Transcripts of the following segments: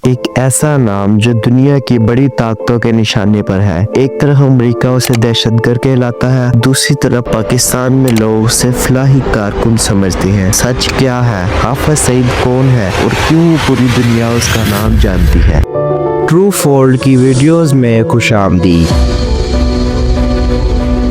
ایک ایسا نام جو دنیا کی بڑی طاقتوں کے نشانے پر ہے۔ ایک طرف امریکہ اسے دہشت گرد کہلاتا ہے، دوسری طرف پاکستان میں لوگ اسے فلاحی کارکن سمجھتے ہیں۔ سچ کیا ہے؟ حافظ سعید کون ہے اور کیوں پوری دنیا اس کا نام جانتی ہے؟ ٹرو فولڈ کی ویڈیوز میں خوش آمدید۔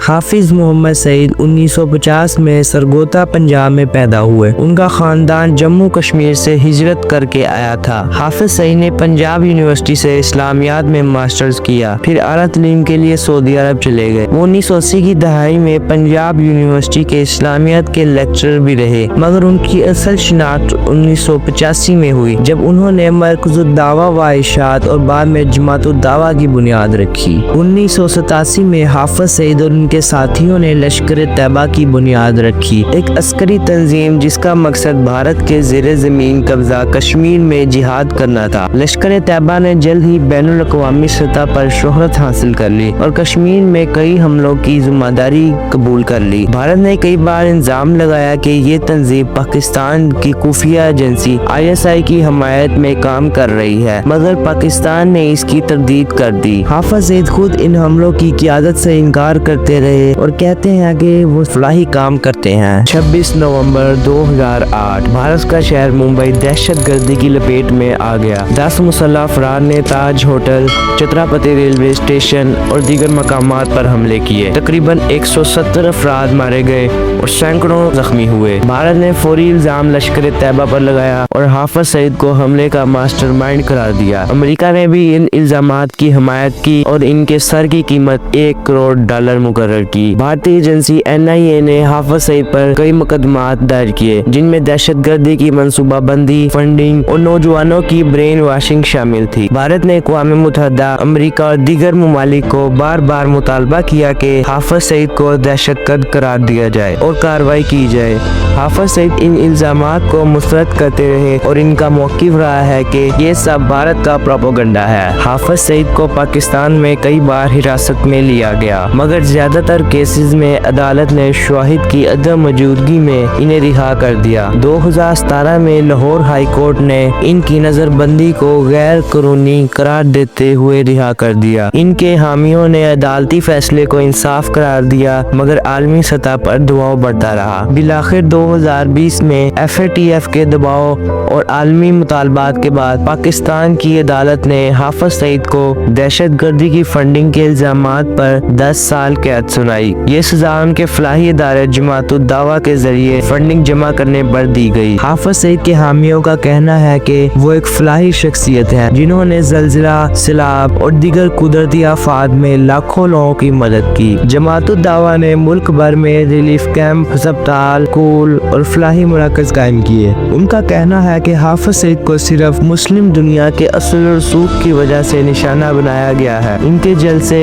حافظ محمد سعید 1950 میں سرگودا پنجاب میں پیدا ہوئے۔ ان کا خاندان جموں کشمیر سے ہجرت کر کے آیا تھا۔ حافظ سعید نے پنجاب یونیورسٹی سے اسلامیات میں ماسٹرز کیا، پھر اعلیٰ تعلیم کے لیے سعودی عرب چلے گئے۔ وہ 1980 کی دہائی میں پنجاب یونیورسٹی کے اسلامیات کے لیکچرر بھی رہے، مگر ان کی اصل شناخت 1985 میں ہوئی، جب انہوں نے مرکز الدعوہ و ارشاد اور بعد میں جماعت الدعوہ کی بنیاد رکھی۔ 1987 میں حافظ سعید اور ان کے ساتھیوں نے لشکر طیبہ کی بنیاد رکھی، ایک عسکری تنظیم جس کا مقصد بھارت کے زیر زمین قبضہ کشمیر میں جہاد کرنا تھا۔ لشکر طیبہ نے جلد ہی بین الاقوامی سطح پر شہرت حاصل کر لی اور کشمیر میں کئی حملوں کی ذمہ داری قبول کر لی۔ بھارت نے کئی بار الزام لگایا کہ یہ تنظیم پاکستان کی خفیہ ایجنسی ISI کی حمایت میں کام کر رہی ہے، مگر پاکستان نے اس کی تردید کر دی۔ حافظ سعید خود ان حملوں کی قیادت سے انکار کرتے رہے اور کہتے ہیں کہ وہ فلاحی کام کرتے ہیں۔ 26 نومبر 2008 بھارت کا شہر ممبئی دہشت گردی کی لپیٹ میں آ گیا۔ 10 مسلح افراد نے تاج ہوٹل، چھترپتی ریلوے اسٹیشن اور دیگر مقامات پر حملے کیے۔ تقریباً 170 افراد مارے گئے اور سینکڑوں زخمی ہوئے۔ بھارت نے فوری الزام لشکر طیبہ پر لگایا اور حافظ سعید کو حملے کا ماسٹر مائنڈ قرار دیا۔ امریکہ نے بھی ان الزامات کی حمایت کی اور ان کے سر کی قیمت $1 کروڑ مقرر کی۔ بھارتی ایجنسی NIA نے حافظ سعید پر کئی مقدمات دائر کیے، جن میں دہشت گردی کی منصوبہ بندی، فنڈنگ اور نوجوانوں کی برین واشنگ شامل تھی۔ بھارت نے اقوام متحدہ، امریکہ اور دیگر ممالک کو بار بار مطالبہ کیا کہ حافظ سعید کو دہشت گرد قرار دیا جائے اور کارروائی کی جائے۔ حافظ سعید ان الزامات کو مسترد کرتے رہے اور ان کا موقف رہا ہے کہ یہ سب بھارت کا پروپیگنڈا ہے۔ حافظ سعید کو پاکستان میں کئی بار حراست میں لیا گیا، مگر زیادہ تر کیسز میں عدالت نے شواہد کی عدم موجودگی میں انہیں رہا کر دیا۔ 2017 میں لاہور ہائی کورٹ نے ان کی نظر بندی کو غیر قانونی قرار دیتے ہوئے رہا کر دیا۔ ان کے حامیوں نے عدالتی فیصلے کو انصاف قرار دیا، مگر عالمی سطح پر دباؤ بڑھتا رہا۔ بالآخر 2020 میں FATF کے دباؤ اور عالمی مطالبات کے بعد پاکستان کی عدالت نے حافظ سعید کو دہشت گردی کی فنڈنگ کے الزامات پر 10 سال قید سنائی۔ یہ سزا ان کے فلاحی ادارے جماعت الدعوہ کے ذریعے فنڈنگ جمع کرنے پر دی گئی۔ حافظ سعید کے حامیوں کا کہنا ہے کہ وہ ایک فلاحی شخصیت ہے جنہوں نے زلزلہ، سیلاب اور دیگر قدرتی آفات میں لاکھوں لوگوں کی مدد کی۔ جماعت الدعوہ نے ملک بھر میں ریلیف کیمپ، ہسپتال، اسکول اور فلاحی مراکز قائم کیے۔ ان کا کہنا ہے کہ حافظ سعید کو صرف مسلم دنیا کے اصل و رسوخ کی وجہ سے نشانہ بنایا گیا ہے۔ ان کے جلسے،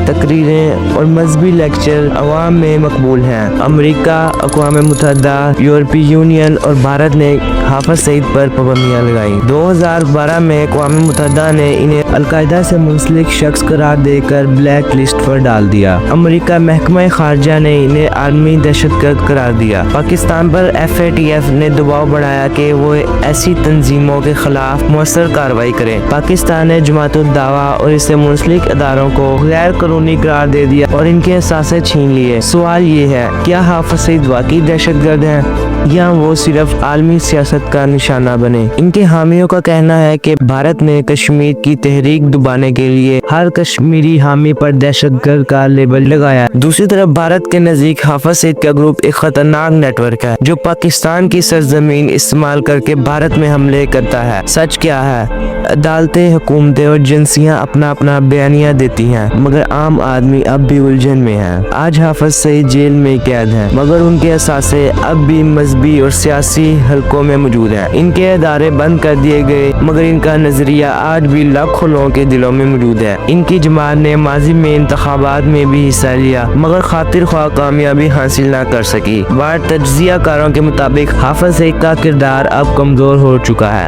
تقریریں اور مذہبی لیکچر عوام میں مقبول ہیں۔ امریکہ، اقوام متحدہ، یورپی یونین اور بھارت نے حافظ سعید پر پابندیاں لگائیں۔ 2012 میں اقوام متحدہ نے انہیں القاعدہ سے منسلک شخص قرار دے کر بلیک لسٹ پر ڈال دیا۔ امریکہ محکمہ خارجہ نے انہیں عالمی دہشت گرد قرار دیا۔ پاکستان پر FATF نے دباؤ بڑھایا کہ وہ ایسی تنظیموں کے خلاف مؤثر کارروائی کریں۔ پاکستان نے جماعت الدعوہ اور اس سے منسلک اداروں کو غیر قانونی قرار دے دیا اور ان کے اثاثے چھین لیے۔ سوال یہ ہے، کیا حافظ سعید واقعی دہشت گرد ہیں یا وہ صرف عالمی سیاست کا نشانہ بنے؟ ان کے حامیوں کا کہنا ہے کہ بھارت نے کشمیر کی تحریک دبانے کے لیے ہر کشمیری حامی پر دہشت گرد کا لیبل لگایا۔ دوسری طرف بھارت کے نزدیک حافظ سعید کا گروپ ایک خطرناک نیٹ ورک ہے جو پاکستان کی سرزمین استعمال کر کے بھارت میں حملے کرتا ہے۔ سچ کیا ہے؟ عدالتیں، حکومتیں اور ایجنسیاں اپنا بیانیہ دیتی ہیں، مگر عام آدمی اب بھی الجھن میں ہے۔ آج حافظ سعید جیل میں قید ہیں، مگر ان کے اثاثے اب بھی مذہبی اور سیاسی حلقوں میں موجود ہیں۔ ان کے ادارے بند کر دیے گئے، مگر ان کا نظریہ آج بھی لاکھوں لوگوں کے دلوں میں موجود ہے۔ ان کی جماعت نے ماضی میں انتخابات میں بھی حصہ لیا، مگر خاطر خواہ کامیابی حاصل نہ کر سکی۔ تجزیہ کاروں کے مطابق حافظ سعید کا کردار اب کمزور ہو چکا ہے۔